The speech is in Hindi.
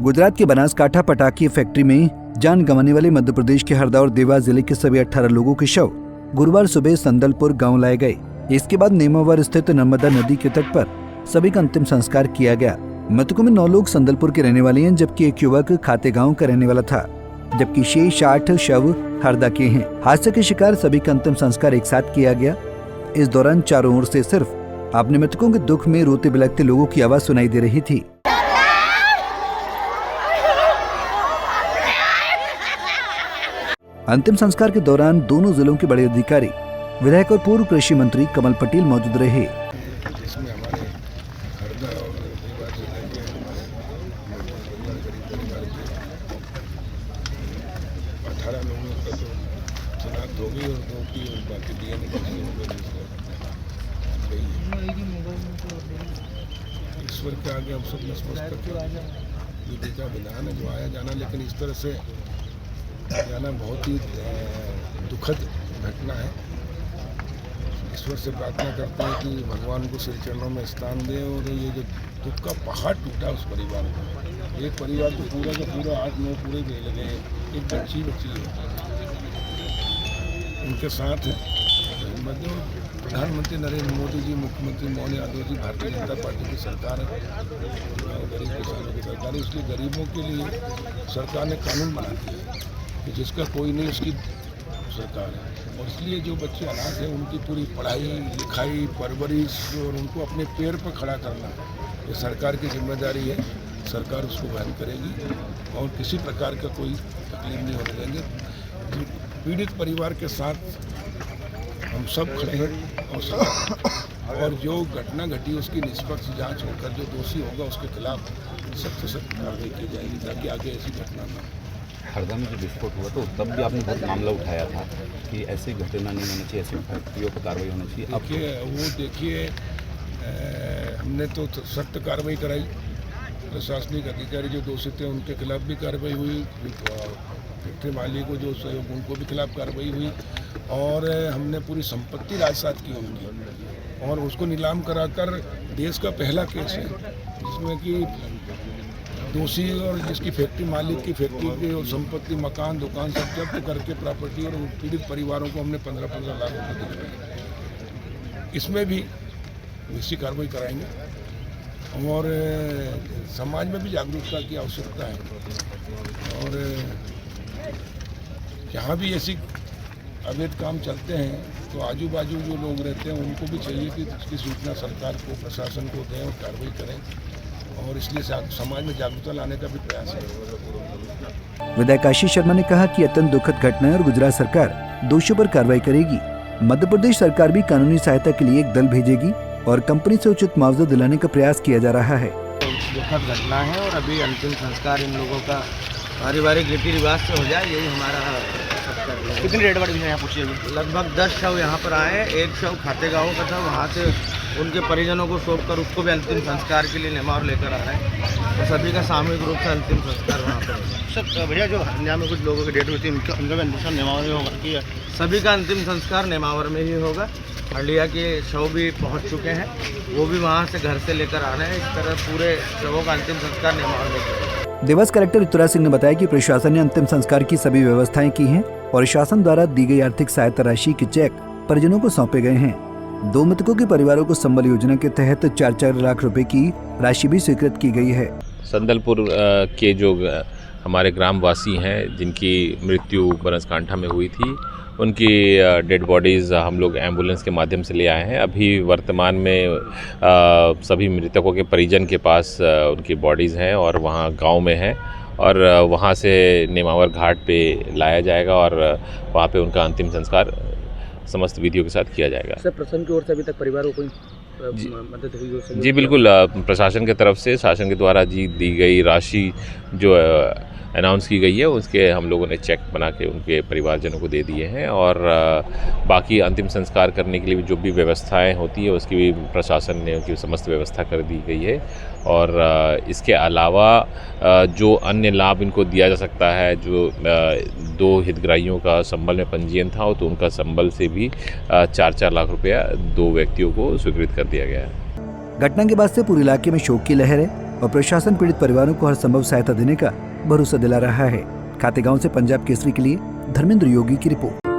गुजरात के बनासकांठा पटाखे फैक्ट्री में जान गंवाने वाले मध्य प्रदेश के हरदा और देवास जिले के सभी 18 लोगों के शव गुरुवार सुबह संदलपुर गांव लाए गए। इसके बाद नेमावर स्थित नर्मदा नदी के तट पर सभी का अंतिम संस्कार किया गया। मृतकों में 9 लोग संदलपुर के रहने वाले हैं, जबकि एक युवक खातेगांव का रहने वाला था, जबकि शेष 8 शव हरदा के हैं। हादसे के शिकार सभी का अंतिम संस्कार एक साथ किया गया। इस दौरान चारों ओर से सिर्फ अपने मृतकों के दुख में रोते बिलखते लोगों की आवाज सुनाई दे रही थी। अंतिम संस्कार के दौरान दोनों जिलों के बड़े अधिकारी, विधायक और पूर्व कृषि मंत्री कमल पटेल मौजूद रहे। जिसमें हमारे हरदा और देवास जिले के परिवार के 18 लोगों का तो शनाख्त हो गई और 2 की बाकी डीएनए ईश्वर के आगे हम सब नतमस्तक विधि का विधान है जो आया जाना, लेकिन इस तरह से जाना बहुत ही दुखद घटना है। ईश्वर से प्रार्थना करते हैं कि भगवान को श्री चरणों में स्थान दें और ये जो दुख का पहाड़ टूटा उस परिवार को, एक परिवार तो पूरा का पूरा 8-9 पूरे गए लगे, एक बच्ची है उनके साथ प्रधानमंत्री नरेंद्र मोदी जी, मुख्यमंत्री मोहन यादव जी, भारतीय जनता पार्टी की सरकार है, गरीब किसानों की सरकार है। इसलिए गरीबों के लिए सरकार ने कानून बना दिया है कि जिसका कोई नहीं उसकी सरकार है, और इसलिए जो बच्चे अनाथ हैं उनकी पूरी पढ़ाई लिखाई परवरिश और उनको अपने पैर पर खड़ा करना ये सरकार की जिम्मेदारी है। सरकार उसको वहन करेगी और किसी प्रकार का कोई तकलीफ नहीं होने देंगे। पीड़ित परिवार के साथ हम सब खड़े हैं और जो घटना घटी उसकी निष्पक्ष जांच होकर जो दोषी होगा उसके खिलाफ सख्त से सख्त कार्रवाई की जाएगी ताकि आगे ऐसी घटना न हो। हरदा में जो विस्फोट हुआ तो तब भी आपने बहुत मामला उठाया था कि ऐसी घटना नहीं होनी चाहिए, ऐसी फैक्ट्रियों पर कार्रवाई होनी चाहिए। देखिए हमने तो सख्त कार्रवाई कराई, प्रशासनिक अधिकारी जो दोषी थे उनके खिलाफ भी कार्रवाई हुई, फैक्ट्री मालिक को जो सहयोग उनको भी खिलाफ कार्रवाई हुई और हमने पूरी संपत्ति राजसात की उनकी और उसको नीलाम कराकर देश का पहला केस है जिसमें कि दोषी और जिसकी फैक्ट्री मालिक की फैक्ट्री की और संपत्ति मकान दुकान सब जब्त करके प्रॉपर्टी और पीड़ित परिवारों को हमने 15-15 लाख रुपये दिलवाए। इसमें भी निश्चित कार्रवाई कराएंगे और समाज में भी जागरूकता की आवश्यकता है और जहाँ भी ऐसी अवैध काम चलते हैं तो आजू बाजू जो लोग रहते हैं उनको भी चाहिए कि इसकी सूचना सरकार को प्रशासन को दें और कार्रवाई करें और इसलिए समाज में जागरूकता लाने का भी प्रयास है। विधायक आशीष शर्मा ने कहा कि अत्यंत दुखद घटना है और गुजरात सरकार दोषियों पर कार्रवाई करेगी। मध्य प्रदेश सरकार भी कानूनी सहायता के लिए एक दल भेजेगी और कंपनी से उचित मुआवजा दिलाने का प्रयास किया जा रहा है। दुखद घटना है और अभी अंतिम संस्कार इन लोगों का पारिवारिक रीति रिवाज से हो जाए, यही हमारा। कितनी डेड बॉडी यहाँ पूछिए? लगभग 10 शव यहाँ पर आए, एक शव खातेगांव का था, वहाँ से उनके परिजनों को सौंप कर उसको भी अंतिम संस्कार के लिए नेमावर लेकर आ रहे हैं तो सभी का सामूहिक रूप से अंतिम संस्कार वहाँ पर होगा। सर भैया जो हरियाणा में कुछ लोगों की डेथ हुई थी उनका भी अंतिम नेमावर में होगा कि सभी का अंतिम संस्कार नेमावर में ही होगा। हंडिया के शव भी पहुँच चुके हैं, वो भी वहाँ से घर से लेकर आ रहे हैं। इस तरह पूरे शवों का अंतिम संस्कार नेमावर में होगा। देवास कलेक्टर उत्तरा सिंह ने बताया कि प्रशासन ने अंतिम संस्कार की सभी व्यवस्थाएं की हैं और शासन द्वारा दी गई आर्थिक सहायता राशि के चेक परिजनों को सौंपे गए हैं। 2 मृतकों के परिवारों को संबल योजना के तहत 4-4 लाख रुपए की राशि भी स्वीकृत की गई है। संदलपुर के जो हमारे ग्रामवासी हैं जिनकी मृत्यु बनासकांठा में हुई थी, उनकी डेड बॉडीज़ हम लोग एम्बुलेंस के माध्यम से ले आए हैं। अभी वर्तमान में सभी मृतकों के परिजन के पास उनकी बॉडीज़ हैं और वहाँ गांव में हैं और वहाँ से नेमावर घाट पे लाया जाएगा और वहाँ पे उनका अंतिम संस्कार समस्त विधियों के साथ किया जाएगा। सर प्रशासन की ओर से अभी तक परिवारों को मदद हुई हो? जी बिल्कुल, प्रशासन की तरफ से शासन के द्वारा दी गई राशि जो अनाउंस की गई है उसके हम लोगों ने चेक बना के उनके परिवारजनों को दे दिए हैं और बाकी अंतिम संस्कार करने के लिए जो भी व्यवस्थाएं होती है उसकी भी प्रशासन ने उनकी समस्त व्यवस्था कर दी गई है और इसके अलावा जो अन्य लाभ इनको दिया जा सकता है, जो 2 हितग्राहियों का संबल में पंजीयन था तो उनका संबल से भी 4-4 लाख रुपया 2 व्यक्तियों को स्वीकृत कर दिया गया है। घटना के बाद से पूरे इलाके में शोक की लहर है। और प्रशासन पीड़ित परिवारों को हर संभव सहायता देने का भरोसा दिला रहा है। खातेगांव से पंजाब केसरी के लिए धर्मेंद्र योगी की रिपोर्ट।